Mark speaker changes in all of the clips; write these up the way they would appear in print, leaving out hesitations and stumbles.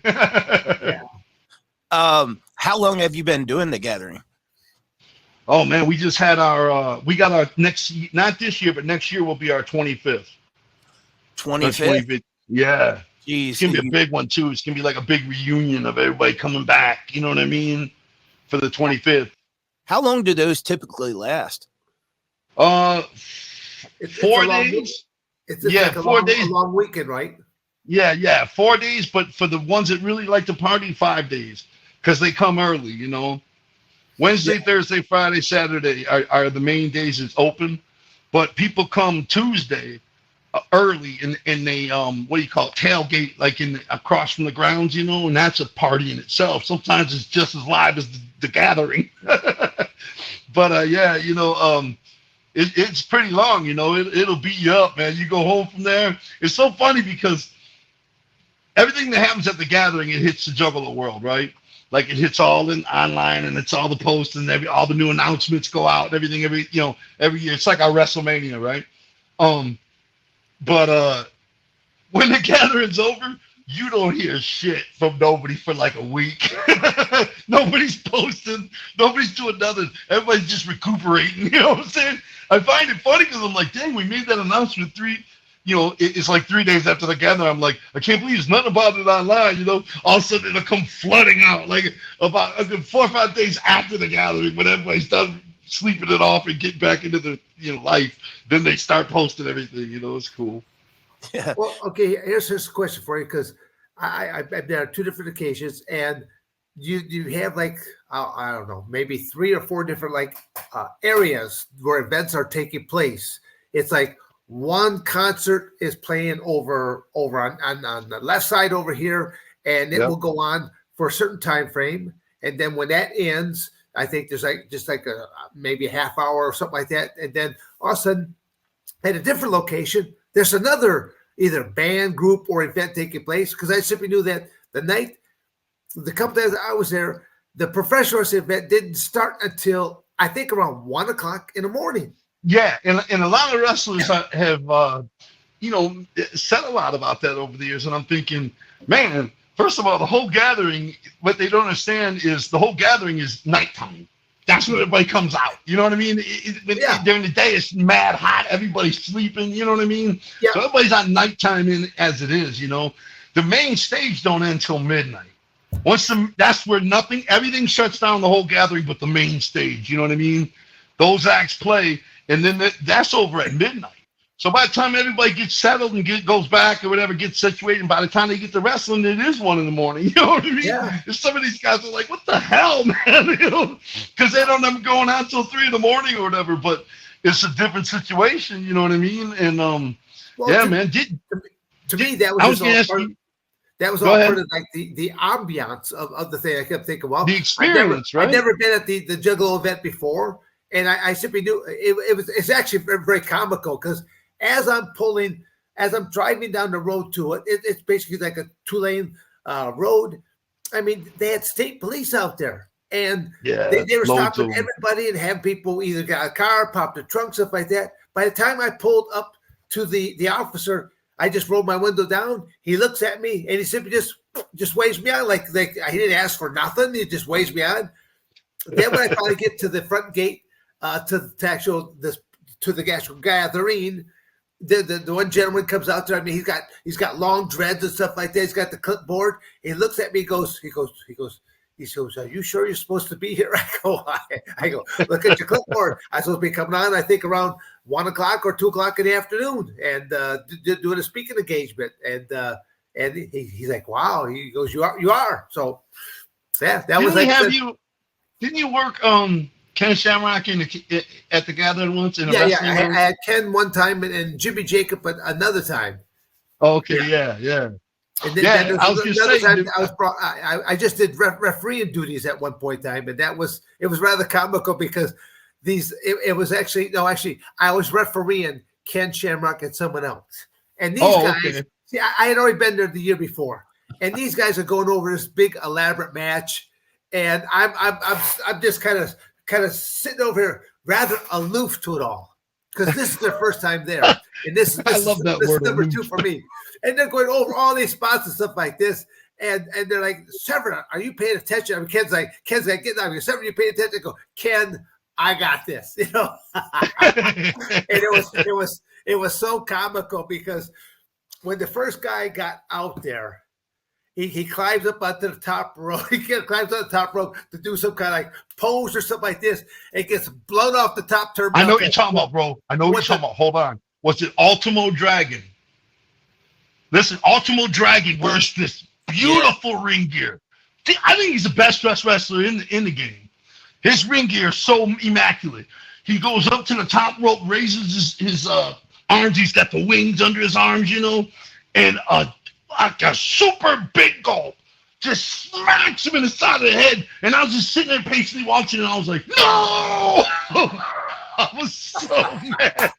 Speaker 1: Yeah.
Speaker 2: How long have you been doing the gathering?
Speaker 3: Oh man, we just had we got our next, not this year, but next year will be our 25th.
Speaker 2: 25th?
Speaker 3: Yeah.
Speaker 2: Jeez.
Speaker 3: It's going to be a big one too. It's going to be like a big reunion of everybody coming back. You know what I mean? For the 25th.
Speaker 2: How long do those typically last?
Speaker 3: 4 days.
Speaker 1: It's
Speaker 3: like 4 days.
Speaker 1: A long weekend, right?
Speaker 3: Yeah. 4 days, but for the ones that really like to party, 5 days. Because they come early, you know. Wednesday, Thursday, Friday, Saturday are the main days it's open. But people come Tuesday early and they what do you call it, tailgate, like across from the grounds, you know, and that's a party in itself. Sometimes it's just as live as the gathering. But yeah, you know, it's pretty long, you know. It'll beat you up, man. You go home from there. It's so funny because everything that happens at the gathering, it hits the Juggalo world, right? Like it hits all in online, and it's all the posts and all the new announcements go out and everything every year. It's like our WrestleMania, right? But when the gathering's over, you don't hear shit from nobody for like a week. Nobody's posting. Nobody's doing nothing. Everybody's just recuperating. You know what I'm saying? I find it funny because I'm like, dang, we made that announcement it's like 3 days after the gathering. I'm like, I can't believe there's nothing about it online. You know, all of a sudden it'll come flooding out like about 4 or 5 days after the gathering when everybody's done sleeping it off and get back into the life. Then they start posting everything. You know, it's cool.
Speaker 1: Yeah. Well, okay. Here's a question for you because I've been on 2 different occasions, and you have like I don't know, maybe 3 or 4 different like areas where events are taking place. It's like one concert is playing over on the left side over here, and it will go on for a certain time frame, and then when that ends, I think there's maybe a half hour or something like that, and then all of a sudden at a different location there's another either band group or event taking place, because I simply knew that the couple days I was there, the professional event didn't start until I think around 1 o'clock in the morning.
Speaker 3: Yeah, and a lot of wrestlers have, said a lot about that over the years, and I'm thinking, man, first of all, the whole gathering, what they don't understand is the whole gathering is nighttime. That's when everybody comes out. You know what I mean? During the day, it's mad hot. Everybody's sleeping. You know what I mean? Yeah. So everybody's on nighttime as it is, you know. The main stage don't end until midnight. That's where everything shuts down, the whole gathering but the main stage. You know what I mean? Those acts play. And then that's over at midnight. So by the time everybody gets settled and goes back or whatever, gets situated, and by the time they get to wrestling, it is 1 in the morning. You know what I mean? Yeah. And some of these guys are like, what the hell, man? You know, because they don't have going on till 3 in the morning or whatever. But it's a different situation. You know what I mean? And man.
Speaker 1: To me, that was all part of like the ambiance of the thing. I kept thinking, well,
Speaker 3: the experience, right?
Speaker 1: I've never been at the Juggalo event before. And I simply knew it's actually very comical because as I'm driving down the road to it, it's basically like a 2-lane road. I mean, they had state police out there, and they were stopping everybody and having people either got a car, pop the trunk, stuff like that. By the time I pulled up to the officer, I just rolled my window down. He looks at me and he simply just waves me on like he didn't ask for nothing. He just waves me on. Then when I finally get to the front gate, to the actual gathering, the one gentleman comes out there. I mean, he's got long dreads and stuff like that. He's got the clipboard. He looks at me. He goes, are you sure you're supposed to be here? I go, look at your clipboard. I'm supposed to be coming on, I think, around 1 o'clock or 2 o'clock in the afternoon and doing a speaking engagement. And he's like, wow. He goes, you are. So yeah, that was like.
Speaker 3: Didn't you work Ken Shamrock at the gathering once? I
Speaker 1: had Ken one time and Jimmy Jacob another time.
Speaker 3: Okay, yeah.
Speaker 1: And then I was another time I just did refereeing duties at one point in time, and it was rather comical because it was actually I was refereeing Ken Shamrock and someone else, and these guys. See, I had already been there the year before, and these guys are going over this big elaborate match, and I'm just kind of sitting over here, rather aloof to it all, because this is their first time there, and this is number 2 for me. And they're going over all these spots and stuff like this, And they're like, Severn, are you paying attention? I mean, Ken's like, get down here. Severn, you paying attention? I go, Ken, I got this. You know, and it was so comical because when the first guy got out there, he climbs up onto the top rope. He climbs on the top rope to do some kind of like pose or something like this. It gets blown off the top turnbuckle.
Speaker 3: I know what you're talking about, bro. I know what you're talking about. Hold on. Was it Ultimo Dragon? Listen, Ultimo Dragon wears this beautiful ring gear. I think he's the best dressed wrestler in the game. His ring gear is so immaculate. He goes up to the top rope, raises his arms. He's got the wings under his arms, you know, and like a super big gulp just smacks him in the side of the head. And I was just sitting there patiently watching, and I was like, no! I was so mad.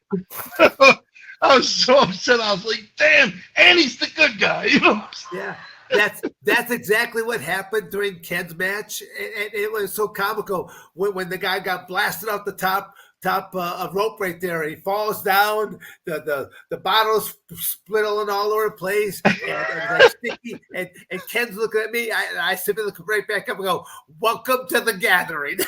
Speaker 3: I was so upset. I was like, damn, and he's the good guy, you know?
Speaker 1: Yeah. That's exactly what happened during Ken's match, and it was so comical when the guy got blasted off the top of rope right there, and he falls down. The bottles split all over the place, and like sticky. And Ken's looking at me. I simply look right back up and go, "Welcome to the gathering."